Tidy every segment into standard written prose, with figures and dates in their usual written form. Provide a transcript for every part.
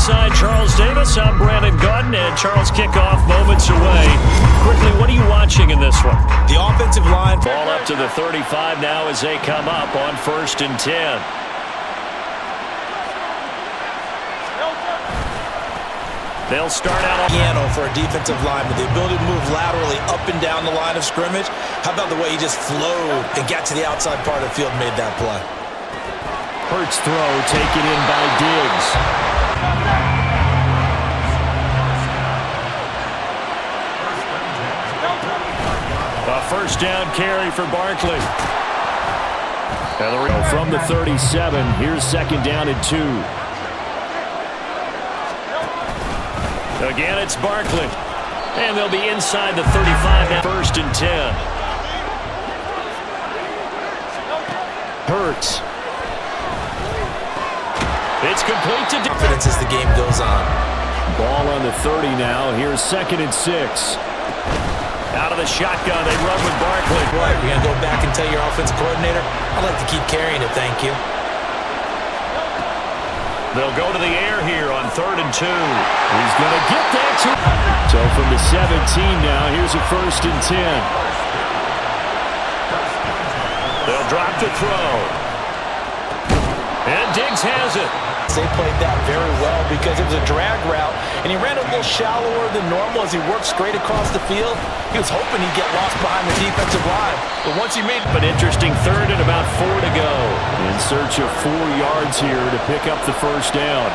alongside Charles Davis, I'm Brandon Gautin, and Charles kickoff moments away. Quickly, what are you watching in this one? The offensive line. Ball up to the 35 now as they come up on 1st and 10. They'll start out on piano for a defensive line with the ability to move laterally up and down the line of scrimmage. How about the way he just flowed and got to the outside part of the field and made that play? Hurts throw taken in by Diggs. A first down carry for Barkley. From the 37, here's 2nd down and 2. Again, it's Barkley. And they'll be inside the 35 now. 1st and 10. Hurts. It's complete to confidence as the game goes on. Ball on the 30 now. Here's 2nd and 6. Out of the shotgun, they run with Barkley. Right, you're going to go back and tell your offensive coordinator, I'd like to keep carrying it, thank you. They'll go to the air here on 3rd and 2. He's going to get that to. So from the 17 now, here's a 1st and 10. They'll drop to throw. And Diggs has it. They played that very well because it was a drag route, and he ran a little shallower than normal as he worked straight across the field. He was hoping he'd get lost behind the defensive line, but once he made an interesting 3rd and about 4 to go. In search of 4 yards here to pick up the 1st down.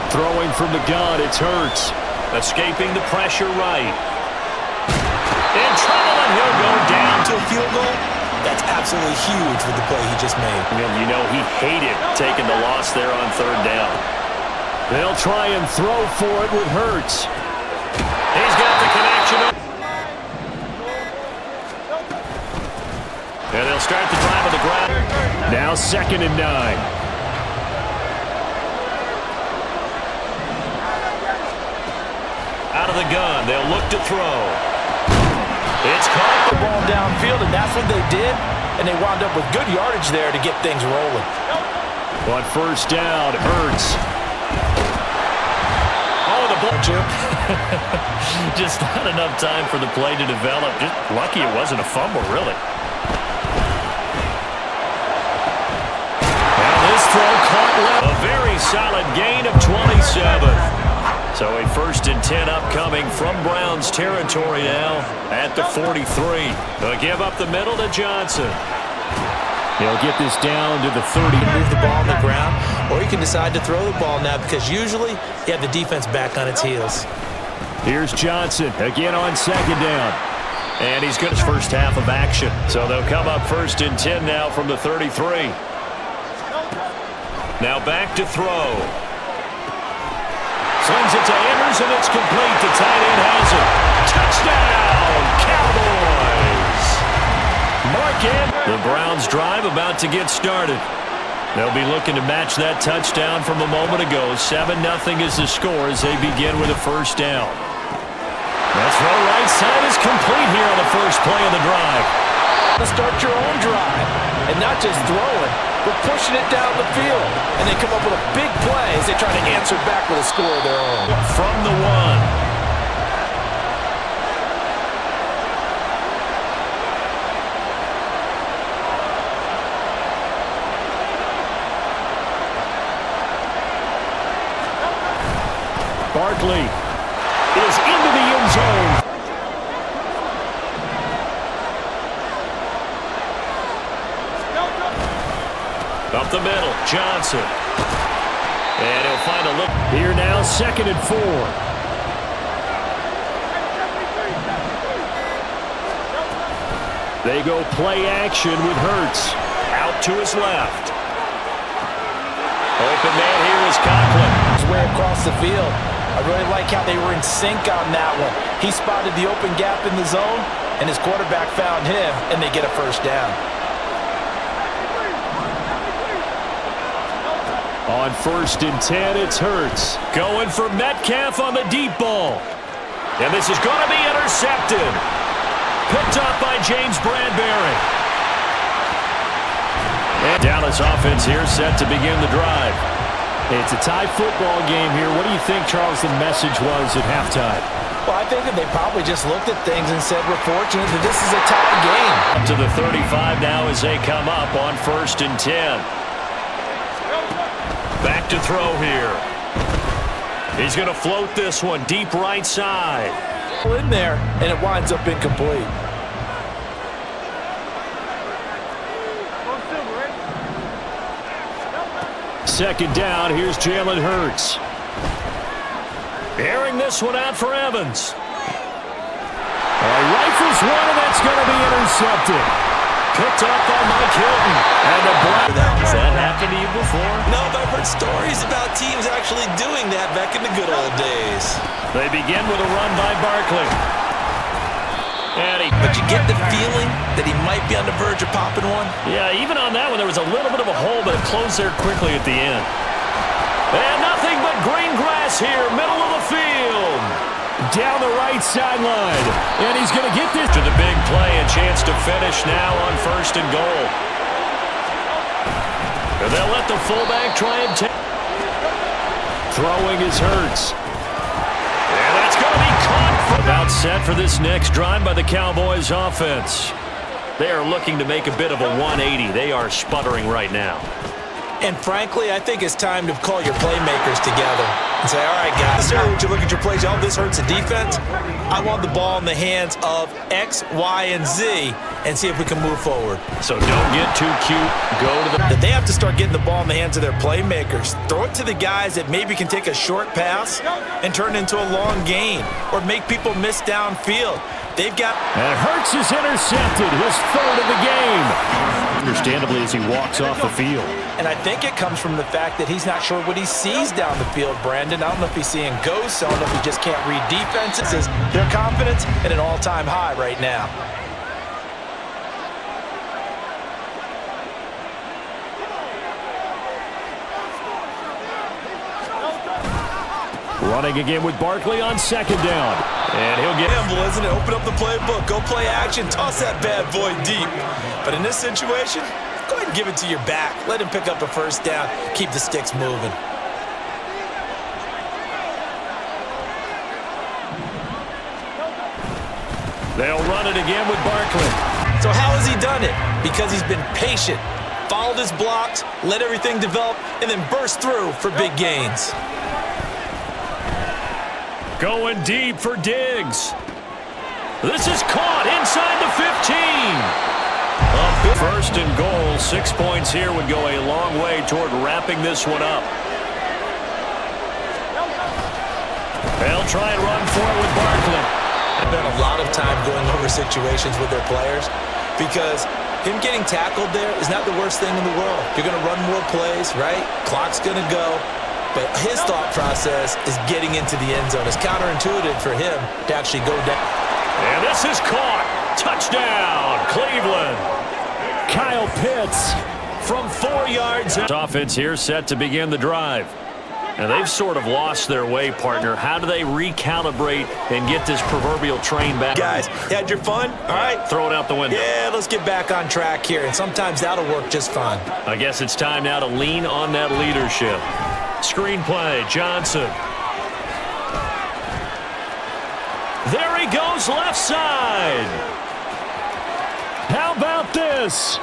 Throwing from the gun, it's Hurts. Escaping the pressure right. In trouble, and he'll go down to a field goal. That's absolutely huge with the play he just made. And you know he hated taking the loss there on 3rd down. They'll try and throw for it with Hurts. He's got the connection. And they'll start the drive on the ground. Now 2nd and 9. Out of the gun, they'll look to throw. It's caught the ball downfield, and that's what they did, and they wound up with good yardage there to get things rolling. On 1st down, Hurts. Oh, the ball. Just not enough time for the play to develop. Just lucky it wasn't a fumble, really. Now this throw caught left. A very solid gain of 27. So a 1st and 10 upcoming from Browns territory now at the 43. They'll give up the middle to Johnson. He'll get this down to the 30. Move the ball on the ground, or you can decide to throw the ball now because usually you have the defense back on its heels. Here's Johnson again on 2nd down. And he's got his first half of action. So they'll come up 1st and 10 now from the 33. Now back to throw. Slings it to Andrews, and it's complete. The tight end has it. Touchdown, Cowboys! Mark Andrews. The Browns drive about to get started. They'll be looking to match that touchdown from a moment ago. 7-0 is the score as they begin with a 1st down. That throw right side is complete here on the first play of the drive. To start your own drive, and not just throwing, but pushing it down the field. And they come up with a big play as they try to answer back with a score of their own. From the 1. Barkley is into the end zone. Up the middle, Johnson. And he'll find a look. Here now, 2nd and 4. They go play action with Hurts. Out to his left. Open man here is Conklin. His way across the field. I really like how they were in sync on that one. He spotted the open gap in the zone, and his quarterback found him, and they get a 1st down. On 1st and 10, it's Hurts. Going for Metcalf on the deep ball. And this is going to be intercepted. Picked up by James Bradbury. And Dallas offense here set to begin the drive. It's a tie football game here. What do you think, Charles, the message was at halftime? Well, I think that they probably just looked at things and said, we're fortunate that this is a tie game. Up to the 35 now as they come up on 1st and 10. Back to throw here. He's going to float this one deep right side. In there, and it winds up incomplete. Second down, here's Jalen Hurts. Airing this one out for Evans. Rifles one, and that's going to be intercepted. Picked up by Mike Hilton. And the Has that happened to you before? No, but I've heard stories about teams actually doing that back in the good old days. They begin with a run by Barkley. But you get the feeling that he might be on the verge of popping one? Yeah, even on that one, there was a little bit of a hole, but it closed there quickly at the end. And nothing but green grass here, middle of the field. Down the right sideline. And he's going to get this to the big play. A chance to finish now on 1st and goal. And they'll let the fullback try and take. Throwing his Hurts. And that's going to be caught. About set for this next drive by the Cowboys offense. They are looking to make a bit of a 180. They are sputtering right now. And frankly, I think it's time to call your playmakers together and say, all right, guys, would you look at your plays? Oh, this hurts the defense. I want the ball in the hands of X, Y, and Z and see if we can move forward. So don't get too cute. Go to the... They have to start getting the ball in the hands of their playmakers. Throw it to the guys that maybe can take a short pass and turn it into a long gain or make people miss downfield. They've got... And Hurts is intercepted, his 3rd of the game. Understandably, as he walks off the field. And I think it comes from the fact that he's not sure what he sees down the field, Brandon. I don't know if he's seeing ghosts. I don't know if he just can't read defenses. Their confidence at an all-time high right now. Running again with Barkley on 2nd down. And he'll get... Gamble, isn't it? Open up the playbook. Go play action. Toss that bad boy deep. But in this situation, go ahead and give it to your back. Let him pick up a 1st down. Keep the sticks moving. They'll run it again with Barkley. So how has he done it? Because he's been patient, followed his blocks, let everything develop, and then burst through for big gains. Going deep for Diggs. This is caught inside the 15. 1st and goal. 6 points here would go a long way toward wrapping this one up. They'll try and run for it with Barkley. I've spent a lot of time going over situations with their players because him getting tackled there is not the worst thing in the world. You're going to run more plays, right? Clock's going to go. But his thought process is getting into the end zone. It's counterintuitive for him to actually go down. And this is caught. Touchdown, Cleveland. Kyle Pitts from 4 yards. Offense here set to begin the drive. And they've sort of lost their way, partner. How do they recalibrate and get this proverbial train back? Guys, you had your fun? All right. Throw it out the window. Yeah, let's get back on track here. And sometimes that'll work just fine. I guess it's time now to lean on that leadership. Screenplay, Johnson. There he goes, left side. How about this?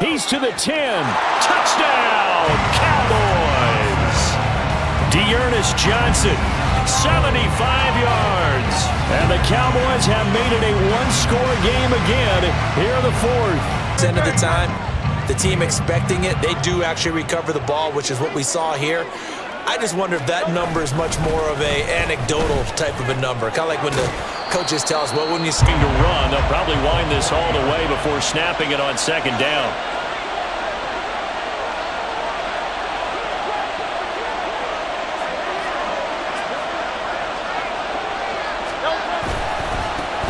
He's to the 10. Touchdown, Cowboys. Dearness Johnson, 75 yards. And the Cowboys have made it a one-score game again here in the 4th. End of the time, the team expecting it, they do actually recover the ball, which is what we saw here. I just wonder if that number is much more of a anecdotal type of a number. Kind of like when the coaches tell us, well, when you scheme to run, they'll probably wind this all the way before snapping it on 2nd down.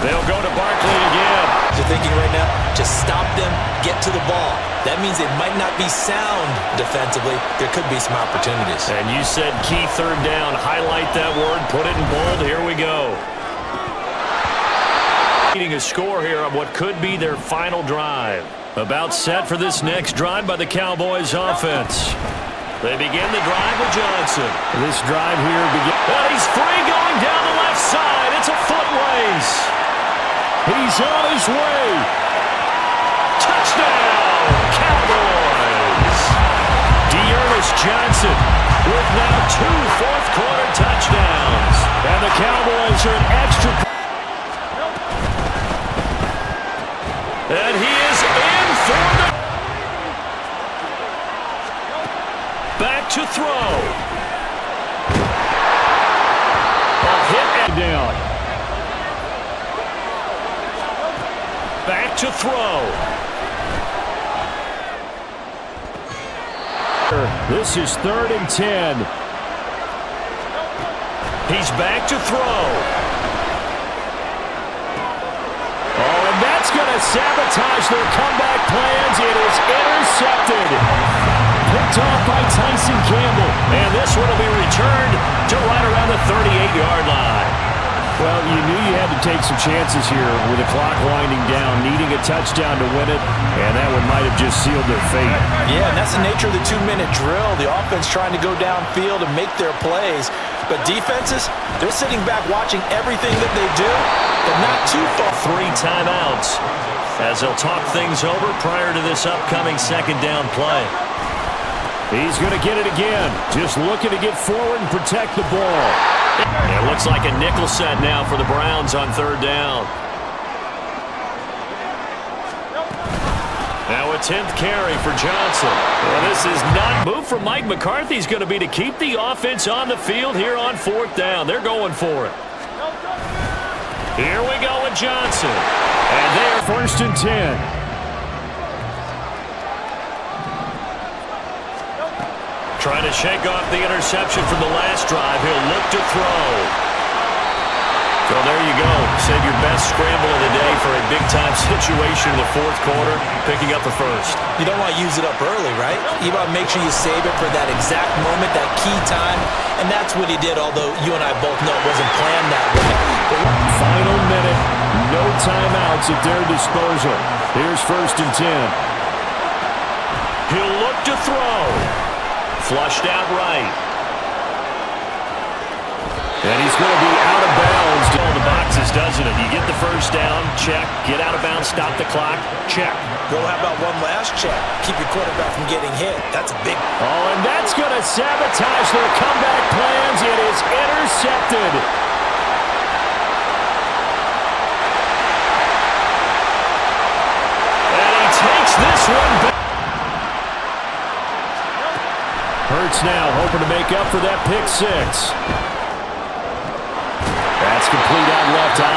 They'll go to Barkley again. You're thinking right now, just stop them, get to the ball. That means they might not be sound defensively. There could be some opportunities. And you said key 3rd down. Highlight that word. Put it in bold. Here we go. Needing a score here on what could be their final drive. About set for this next drive by the Cowboys offense. They begin the drive with Johnson. This drive here begins. And he's free going down the left side. It's a foot race. He's on his way. Touchdown, Cowboys. Dearness Johnson with now 2 fourth-quarter touchdowns. And the Cowboys are an extra. And he is in for the. Back to throw. A hit and down. Back to throw. This is 3rd and 10. He's back to throw. Oh, and that's going to sabotage their comeback plans. It is intercepted. Picked off by Tyson Campbell. And this one will be returned to right around the 38-yard line. Well, you knew you had to take some chances here with the clock winding down, needing a touchdown to win it, and that one might have just sealed their fate. Yeah, and that's the nature of the 2-minute drill. The offense trying to go downfield and make their plays. But defenses, they're sitting back watching everything that they do, but not too far. 3 timeouts as they'll talk things over prior to this upcoming second down play. He's going to get it again. Just looking to get forward and protect the ball. It looks like a nickel set now for the Browns on 3rd down. Now a 10th carry for Johnson. Well, this is not. Move from Mike McCarthy is going to be to keep the offense on the field here on 4th down. They're going for it. Here we go with Johnson. And they're 1st and 10. Trying to shake off the interception from the last drive. He'll look to throw. So there you go. Save your best scramble of the day for a big-time situation in the 4th quarter, picking up the 1st. You don't want to use it up early, right? You want to make sure you save it for that exact moment, that key time, and that's what he did, although you and I both know it wasn't planned that way. Final minute. No timeouts at their disposal. Here's 1st and 10. He'll look to throw. Flushed out right. And he's going to be out of bounds. All the boxes, doesn't it? You get the 1st down, check. Get out of bounds, stop the clock, check. Well, how about one last check? Keep your quarterback from getting hit. That's a big. Oh, and that's going to sabotage their comeback plans. It is intercepted. And he takes this one back. Hurts now, hoping to make up for that pick 6. That's complete out left eye.